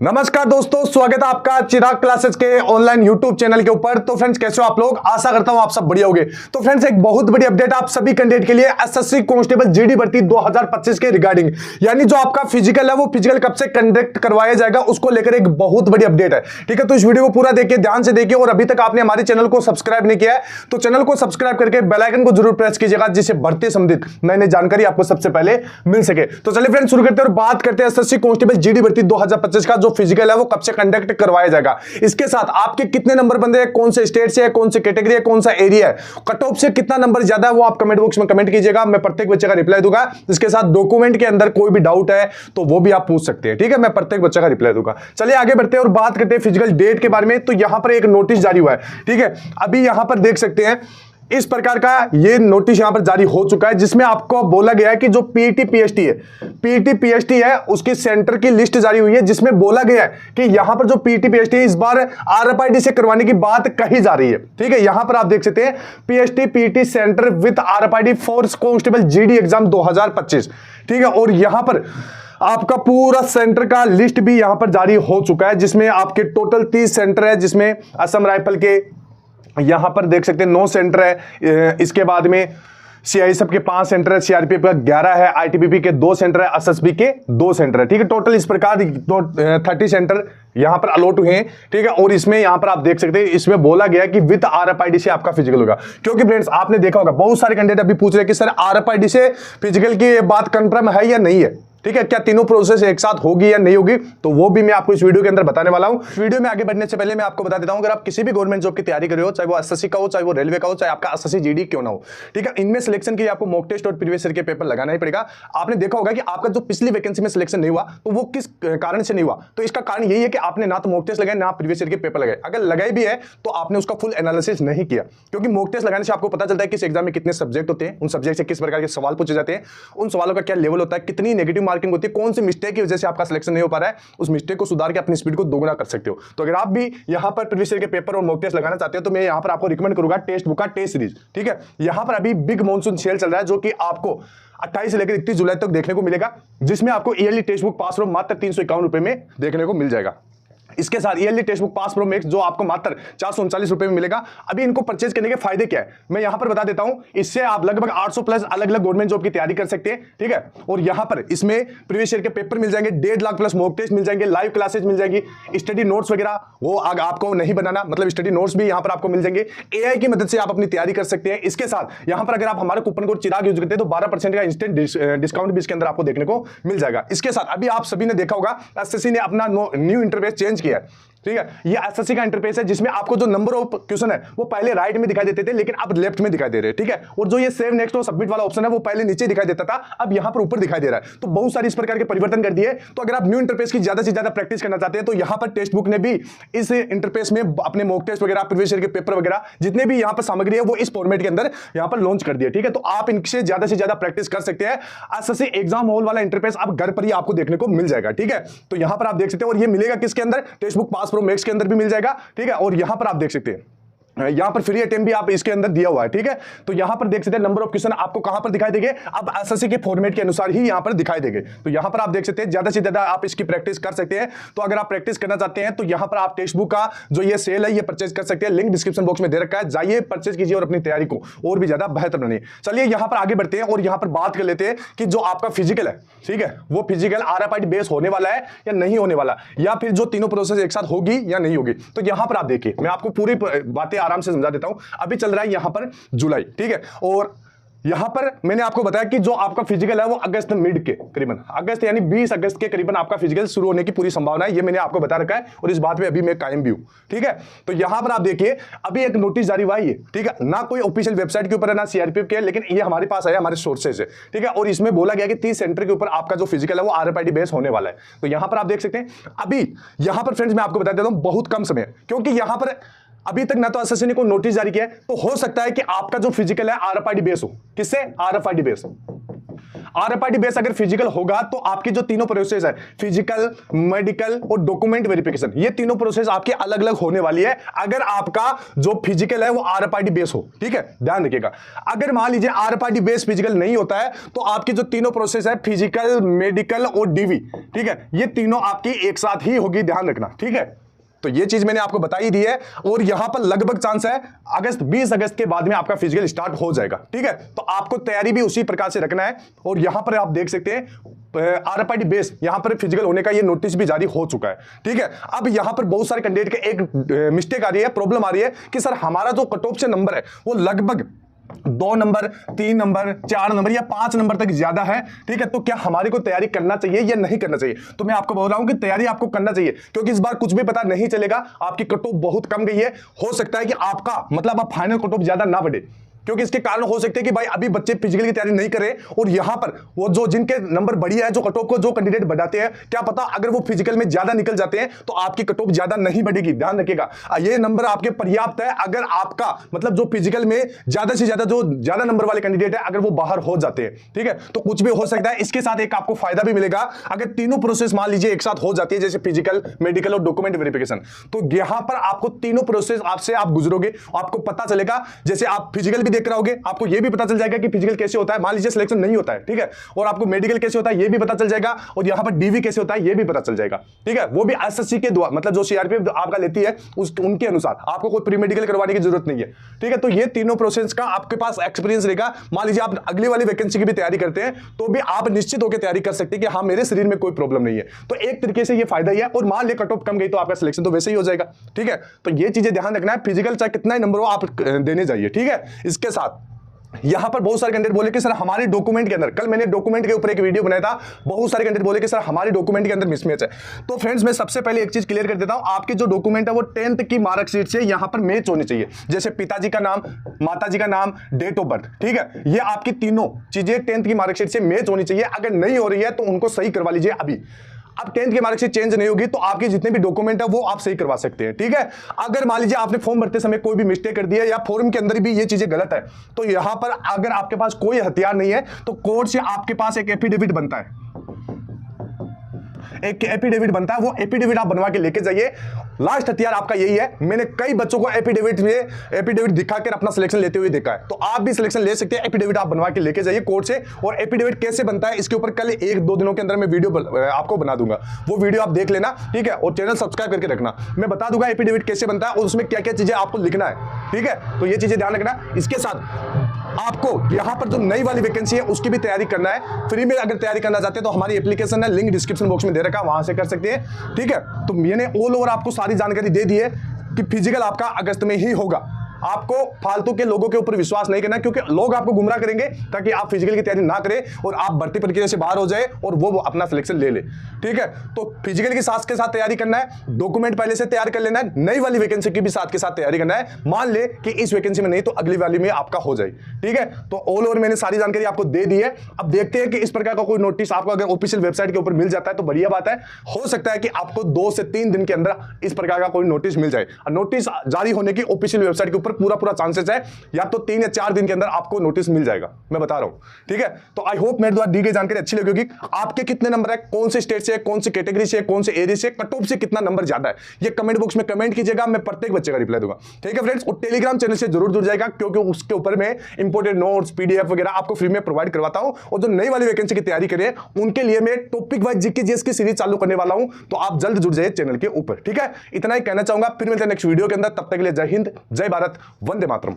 नमस्कार दोस्तों, स्वागत है आपका चिराग क्लासेस के ऑनलाइन यूट्यूब चैनल के ऊपर। तो फ्रेंड्स, कैसे हो आप लोग? आशा करता हूं आप सब बढ़िया होंगे। तो फ्रेंड्स, एक बहुत बड़ी अपडेट आप सभी कैंडिडेट के लिए एसएससी कांस्टेबल जीडी भर्ती 2025 के रिगार्डिंग, यानी जो आपका फिजिकल है वो फिजिकल कब से कंडक्ट करवाया जाएगा उसको लेकर एक बहुत बड़ी अपडेट है। ठीक है, तो इस वीडियो को पूरा देखिए, ध्यान से देखिए। और अभी तक आपने हमारे चैनल को सब्सक्राइब नहीं किया है तो चैनल को सब्सक्राइब करके बेल आइकन को जरूर प्रेस कीजिएगा, जिससे भर्ती संबंधित नई नई जानकारी आपको सबसे पहले मिल सके। तो चलिए फ्रेंड्स, शुरू करते हैं और बात करते हैं एसएससी कांस्टेबल जीडी भर्ती 2025 का जो फिजिकल है वो कब से कंडक्ट करवाया जाएगा। इसके साथ आपके कितने नंबर बंदे हैं, कौन से स्टेट से है, कौन से कैटेगरी है, कौन सा एरिया है, कट ऑफ से कितना नंबर ज्यादा है, वो आप कमेंट बॉक्स में कमेंट कीजिएगा। मैं प्रत्येक बच्चे का रिप्लाई दूंगा। इसके साथ डॉक्यूमेंट के अंदर कोई भी डाउट है तो वो भी आप पूछ सकते हैं। ठीक है, मैं प्रत्येक बच्चे का रिप्लाई दूंगा। चलिए आगे बढ़ते हैं और बात करते हैं फिजिकल डेट के बारे में। तो यहां पर एक नोटिस जारी हुआ है। ठीक है, अभी यहां पर देख सकते हैं इस प्रकार का ये नोटिस यहां पर जारी हो चुका है, जिसमें आपको बोला गया है कि जो पीटी पीएचटी है उसकी सेंटर की लिस्ट जारी हुई है, जिसमें बोला गया है कि यहां पर जो पीटी पीएचटी है इस बार आरएफआईडी से करवाने की बात कही जा रही है। ठीक है, यहां पर आप देख सकते हैं PHT PT centre with RFID for constable GD exam 2025। ठीक है, और यहां पर आपका पूरा सेंटर का लिस्ट भी यहां पर जारी हो चुका है, जिसमें आपके टोटल 30 सेंटर है, जिसमें असम राइफल के यहां पर देख सकते हैं 9 सेंटर है। इसके बाद में सीआईएसएफ के 5 सेंटर है, सीआरपीएफ का 11 है, आईटीबीपी के 2 सेंटर है, एसएसबी के 2 सेंटर है। ठीक है, टोटल इस प्रकार 30 सेंटर यहां पर अलॉट हुए हैं। ठीक है, और इसमें यहां पर आप देख सकते हैं इसमें बोला गया कि विद आरएफआईडी से आपका फिजिकल होगा। क्योंकि फ्रेंड्स, आपने देखा होगा बहुत सारे कैंडिडेट अभी पूछ रहे हैं कि सर आरएफआईडी से फिजिकल की बात कंफर्म है या नहीं है। ठीक है, क्या तीनों प्रोसेस एक साथ होगी या नहीं होगी, तो वो भी मैं आपको इस वीडियो के अंदर बताने वाला हूं। वीडियो में आगे बढ़ने से पहले मैं आपको बता देता हूं, अगर आप किसी भी गवर्नमेंट जॉब की तैयारी कर रहे हो, चाहे वो एसएससी का हो, चाहे वो रेलवे का हो, चाहे आपका एसएससी जीडी क्यों ना हो, ठीक है, इनमें सिलेक्शन के लिए आपको मॉक टेस्ट और प्रीवियस ईयर के पेपर लगाना ही पड़ेगा। आपने देखा होगा कि आपका जो पिछली वैकेंसी में सिलेक्शन नहीं हुआ तो वो किस कारण से नहीं हुआ, तो इसका कारण यही है कि आपने ना तो मॉक टेस्ट लगाए, ना प्रीवियस ईयर के पेपर लगाए। अगर लगाए भी है तो आपने उसका फुल एनालिसिस नहीं किया, क्योंकि मॉक टेस्ट लगाने से आपको पता चलता है किस एग्जाम में कितने सब्जेक्ट होते हैं, उन सब्जेक्ट से किस प्रकार के सवाल पूछे जाते हैं, उन सवालों का क्या लेवल होता है, कितनी नेगेटिव मार्किंग होती है, कौन सी मिस्टेक की वजह से आपका सिलेक्शन नहीं हो पा रहा है, उस मिस्टेक को सुधार के अपनी स्पीड को दोगुना कर सकते हो। तो अगर आप भी यहां पर प्रीवियस ईयर के पेपर और मॉक टेस्ट लगाना चाहते हो तो मैं यहां पर आपको रिकमेंड करूंगा टेस्ट बुक का टेस्ट सीरीज। ठीक है, यहां पर अभी बिग मॉनसून सेल चल रहा है, जो कि आपको 28 से लेकर 31 जुलाई तक देखने को मिलेगा, जिसमें आपको yearly text book pass pro मात्र 351 रुपए में देखने को मिल जाएगा। इसके साथ yearly text book pass pro max जो आपको मात्र 439 रुपए में मिलेगा। अभी इनको परचेज करने के फायदे क्या है मैं यहां पर बता देता हूं। इससे आप लगभग 800 प्लस अलग अलग गवर्नमेंट जॉब की तैयारी कर सकते हैं। ठीक है, और यहां पर इसमें प्रीवियस ईयर के पेपर मिल जाएंगे, 1.5 लाख प्लस मॉक टेस्ट मिल जाएंगे, लाइव क्लासेस मिल जाएगी, स्टडी नोट्स वगैरह वो आपको नहीं बनाना, मतलब स्टडी नोट्स भी यहां पर आपको मिल जाएंगे। एआई की मदद से आप अपनी तैयारी कर सकते हैं। इसके साथ यहां पर अगर आप हमारे कूपन कोड चिराग यूज करते हैं तो 12% का इंस्टेंट डिस्काउंट भी इसके अंदर आपको देखने को मिल जाएगा। इसके साथ अभी आप सभी ने देखा होगा एसएससी ने अपना न्यू इंटरफेस चेंज किया है। ठीक है, ये एसएससी का इंटरफेस है, जिसमें आपको जो नंबर ऑफ क्वेश्चन है वो पहले राइट में दिखाई देते थे, लेकिन अब लेफ्ट में दिखाई दे रहे हैं। ठीक है, और जो ये सेव नेक्स्ट और सबमिट वाला ऑप्शन है वो पहले नीचे दिखाई देता था, अब यहां पर ऊपर दिखाई दे रहा है। तो बहुत सारे इस प्रकार के परिवर्तन कर दिए। तो अगर आप न्यू इंटरफेस की ज्यादा से ज्यादा प्रैक्टिस करना चाहते हैं तो यहां पर टेक्स्ट बुक ने भी इस इंटरफेस में अपने मॉक टेस्ट वगैरह, प्रीवियस ईयर के पेपर वगैरह जितने भी यहां पर सामग्री है वो इस फॉर्मेट के अंदर यहां पर लॉन्च कर दिया। ठीक है, तो आप इनसे ज्यादा प्रैक्टिस कर सकते हैं। एसएससी एग्जाम हॉल वाला इंटरफेस आप घर पर ही आपको देखने को मिल जाएगा। ठीक है, तो यहां पर आप देख सकते हैं, और ये मिलेगा किसके अंदर, text book pass pro max के अंदर भी मिल जाएगा। ठीक है, और यहां पर आप देख सकते हैं यहां पर फ्री अटेम्प्ट भी आप इसके अंदर दिया हुआ है। ठीक है, तो यहां पर देख सकते हैं नंबर ऑफ क्वेश्चन आपको कहां पर दिखाई देंगे, अब एसएससी के फॉर्मेट के अनुसार ही यहां पर दिखाई देंगे। तो यहां पर आप देख सकते हैं ज्यादा से ज्यादा आप इसकी प्रैक्टिस कर सकते हैं। तो अगर आप प्रैक्टिस करना चाहते हैं तो यहां पर आप टेक्स्ट बुक का जो ये सेल है ये परचेज कर सकते हैं। लिंक डिस्क्रिप्शन बॉक्स में दे रखा है, जाइए परचेज कीजिए और अपनी तैयारी को और भी ज्यादा बेहतर बनाइए। चलिए यहां पर आगे बढ़ते हैं और यहां पर बात कर लेते हैं कि जो आपका फिजिकल है, ठीक है, वो फिजिकल आरएफआईडी बेस होने वाला है या नहीं होने वाला, या फिर जो तीनों प्रोसेस एक साथ होगी या नहीं होगी। तो यहां पर आप देखिए, मैं आपको पूरी बातें आराम से समझा देता हूं। अभी चल रहा है यहां पर जुलाई, ठीक है, और यहां पर मैंने आपको बताया कि जो आपका फिजिकल है वो अगस्त मिड के करीबन, अगस्त यानी 20 अगस्त के करीबन आपका फिजिकल शुरू होने की पूरी संभावना है। ये मैंने आपको बता रखा है और इस बात पे अभी मैं कायम भी हूं। ठीक है, तो यहां पर आप देखिए अभी एक नोटिस जारी हुआ है, ठीक है, ना कोई ऑफिशियल वेबसाइट के ऊपर है ना सीआरपीएफ के, लेकिन ये हमारे पास आया हमारे सोर्सेज से। ठीक है, और इसमें बोला गया कि 30 सेंटर के ऊपर आपका जो फिजिकल है वो आरएफआईडी बेस होने वाला है। तो यहां पर आप देख सकते हैं अभी यहां पर फ्रेंड्स मैं आपको बता देता हूं बहुत कम समय, क्योंकि यहां पर अभी तक ना तो एसएससी ने कोई नोटिस जारी किया है, तो हो सकता है कि आपका जो फिजिकल है आरएफआईडी बेस हो। किससे? RFID base. आरएफआईडी बेस अगर फिजिकल होगा तो आपकी जो तीनों प्रोसेस है, फिजिकल, मेडिकल और डॉक्यूमेंट वेरिफिकेशन, ये तीनों प्रोसेस आपकी अलग अलग होने वाली है अगर आपका जो फिजिकल है वो आरएफआईडी बेस हो। ठीक है, ध्यान रखिएगा। अगर मान लीजिए आरएफआईडी बेस फिजिकल नहीं होता है तो आपकी जो तीनों प्रोसेस है, फिजिकल, मेडिकल और डीवी, ठीक है, ये तीनों आपकी एक साथ ही होगी, ध्यान रखना। ठीक है, तो ये चीज मैंने आपको बताई दी है। और यहां पर लगभग चांस है 20 अगस्त के बाद में आपका फिजिकल स्टार्ट हो जाएगा। ठीक है, तो आपको तैयारी भी उसी प्रकार से रखना है। और यहां पर आप देख सकते हैं RFID बेस यहां पर फिजिकल होने का ये नोटिस भी जारी हो चुका है। ठीक है, अब यहां पर बहुत सारे कैंडिडेट के एक मिस्टेक आ रही है, प्रॉब्लम आ रही है कि सर हमारा जो कट ऑफ से नंबर है वो लगभग 2 नंबर, 3 नंबर, 4 नंबर या 5 नंबर तक ज्यादा है। ठीक है, तो क्या हमारे को तैयारी करना चाहिए या नहीं करना चाहिए? तो मैं आपको बोल रहा हूं कि तैयारी आपको करना चाहिए, क्योंकि इस बार कुछ भी पता नहीं चलेगा। आपकी कट ऑफ बहुत कम गई है, हो सकता है कि आपका मतलब आप फाइनल कट ऑफ ज्यादा ना बढ़े, क्योंकि इसके कारण हो सकते हैं कि भाई अभी बच्चे फिजिकल की तैयारी नहीं करें और यहां पर वो जो जिनके नंबर बढ़िया है, जो कट ऑफ को जो कैंडिडेट बढ़ाते हैं, क्या पता अगर वो फिजिकल में ज्यादा निकल जाते हैं तो आपकी कट ऑफ ज्यादा नहीं बढ़ेगी। ध्यान रखिएगा, ये नंबर आपके पर्याप्त है अगर आपका मतलब जो फिजिकल में ज्यादा से ज्यादा जो ज्यादा नंबर वाले कैंडिडेट है अगर वो बाहर हो जाते हैं। ठीक है, तो कुछ भी हो सकता है। इसके साथ एक आपको फायदा भी मिलेगा अगर तीनों प्रोसेस मान लीजिए एक साथ हो जाती है, जैसे फिजिकल, मेडिकल और डॉक्यूमेंट वेरिफिकेशन। तो यहां पर आपको तीनों प्रोसेस आपसे आप गुजरोगे, आपको पता चलेगा। जैसे आप फिजिकल भी देख रहे होगे, आपको ये भी पता चल जाएगा कि फिजिकल कैसे होता है। मान लीजिए सिलेक्शन नहीं होता है, ठीक है, और आपको मेडिकल कैसे होता है ये भी पता चल जाएगा, और यहां पर डीवी कैसे होता है ये भी पता चल जाएगा। ठीक है, वो भी एसएससी के द्वारा, मतलब जो सीआरपीएफ आपका लेती है उनके अनुसार, आपको कोई प्री मेडिकल करवाने की जरूरत नहीं है। ठीक है, तो ये तीनों प्रोसेस का आपके पास एक्सपीरियंस रहेगा। मान लीजिए आप अगली वाली वैकेंसी की भी तैयारी करते हैं तो भी आप निश्चित होकर तैयारी कर सकते हैं कि हाँ मेरे शरीर में कोई प्रॉब्लम नहीं है। तो एक तरीके से ये फायदा ही है। और मान लिया कट ऑफ कम गई तो आपका सिलेक्शन तो वैसे ही हो जाएगा। ठीक है, तो ये चीजें ध्यान रखना है। फिजिकल चाहे कितना ही नंबर हो आप देने जाइए। ठीक है, इसके साथ यहां पर बहुत सारे कैंडिडेट बोले कि सर हमारे डॉक्यूमेंट के अंदर, कल मैंने डॉक्यूमेंट के ऊपर एक वीडियो बनाया था, बहुत सारे कैंडिडेट बोले कि सर हमारे डॉक्यूमेंट के अंदर मिसमैच है। तो फ्रेंड्स मैं सबसे पहले एक चीज क्लियर कर देता हूं, आपके जो डॉक्यूमेंट है वो 10th की मार्कशीट से यहां पर मैच होनी चाहिए। जैसे पिताजी का नाम, माताजी का नाम, डेट ऑफ बर्थ। ठीक है, ये आपकी तीनों चीजें 10th की मार्कशीट से मैच होनी चाहिए। अगर नहीं हो रही है तो उनको सही करवा लीजिए अभी। अब 10th की मार्कशीट चेंज नहीं होगी तो आपके जितने भी डॉक्यूमेंट है वो आप सही करवा सकते हैं। ठीक है, अगर मान लीजिए आपने फॉर्म भरते समय कोई भी मिस्टेक कर दिया या फॉर्म के अंदर भी ये चीजें गलत है, तो यहां पर अगर आपके पास कोई हथियार नहीं है तो कोर्ट से आपके पास एक एफिडेविट बनता है, एक एफिडेविट बनता है। वो एफिडेविट आप बनवा के लेके जाइए। लास्ट हथियार आपका यही है। मैंने कई बच्चों को एफिडेविट दिखाकर अपना सिलेक्शन लेते हुए देखा है, तो आप भी सिलेक्शन ले सकते हैं। एफिडेविट आप बनवा के लेके जाइए कोर्ट से। और एफिडेविट कैसे बनता है इसके ऊपर कल 1-2 दिनों के अंदर मैं वीडियो आपको बना दूंगा, वो वीडियो आप देख लेना। ठीक है, और चैनल सब्सक्राइब करके रखना, मैं बता दूंगा एफिडेविट कैसे बनता है और उसमें क्या क्या चीजें आपको लिखना है। ठीक है, तो ये चीजें ध्यान रखना। इसके साथ आपको यहां पर जो नई वाली वैकेंसी है उसकी भी तैयारी करना है। फ्री में अगर तैयारी करना चाहते हैं तो हमारी एप्लीकेशन है, लिंक डिस्क्रिप्शन बॉक्स में दे रखा है, वहां से कर सकते हैं। ठीक है, तो मैंने ऑल ओवर आपको सारी जानकारी दे दी है कि फिजिकल आपका अगस्त में ही होगा। आपको फालतू के लोगों के ऊपर विश्वास नहीं करना, क्योंकि लोग आपको गुमराह करेंगे ताकि आप फिजिकल की तैयारी ना करें और आप भर्ती प्रक्रिया से बाहर हो जाए और वो अपना सिलेक्शन ले ले। ठीक है, तो फिजिकल की साथ के साथ तैयारी करना है, डॉक्यूमेंट पहले से तैयार कर लेना है, नई वाली वैकेंसी की भी साथ के साथ तैयारी करना है। मान ले कि इस वैकेंसी में नहीं तो अगली वाली में आपका हो जाए। ठीक है, तो ऑल ओवर मैंने सारी जानकारी आपको दे दी है। अब देखते हैं कि इस प्रकार का कोई नोटिस आपको अगर ऑफिशियल वेबसाइट के ऊपर मिल जाता है तो बढ़िया बात है। हो सकता है कि आपको 2 से 3 दिन के अंदर इस प्रकार का कोई नोटिस मिल जाए। नोटिस जारी होने की ऑफिशियल वेबसाइट के ऊपर पूरा चांसेस है, या तो 3 या 4 दिन के अंदर आपको नोटिस मिल जाएगा, मैं बता रहा हूं। ठीक है, तो आई होप मेरे द्वारा दी गई जानकारी अच्छी लगी होगी। आपके कितने नंबर है, कौन से स्टेट से, कौन सी कैटेगरी से, कौन से एरिया से, कट ऑफ से कितना नंबर ज्यादा है, ये कमेंट बॉक्स में कमेंट कीजिएगा, मैं प्रत्येक बच्चे का रिप्लाई दूंगा। ठीक है फ्रेंड्स, और टेलीग्राम चैनल से जरूर जुड़ जाएगा, क्योंकि उसके ऊपर मैं इंपोर्टेड नोट्स, पीडीएफ वगैरह आपको फ्री में प्रोवाइड करवाता हूं। और जो नई वाली वैकेंसी की तैयारी करें उनके लिए मैं टॉपिक वाइज जीके जीएस की सीरीज चालू करने वाला हूं, तो आप जल्द जुड़ जाइए चैनल के ऊपर। ठीक है, इतना ही कहना चाहूंगा, फिर मिलते हैं नेक्स्ट वीडियो के अंदर। तब तक के लिए जय हिंद, जय भारत, वंदे मातरम।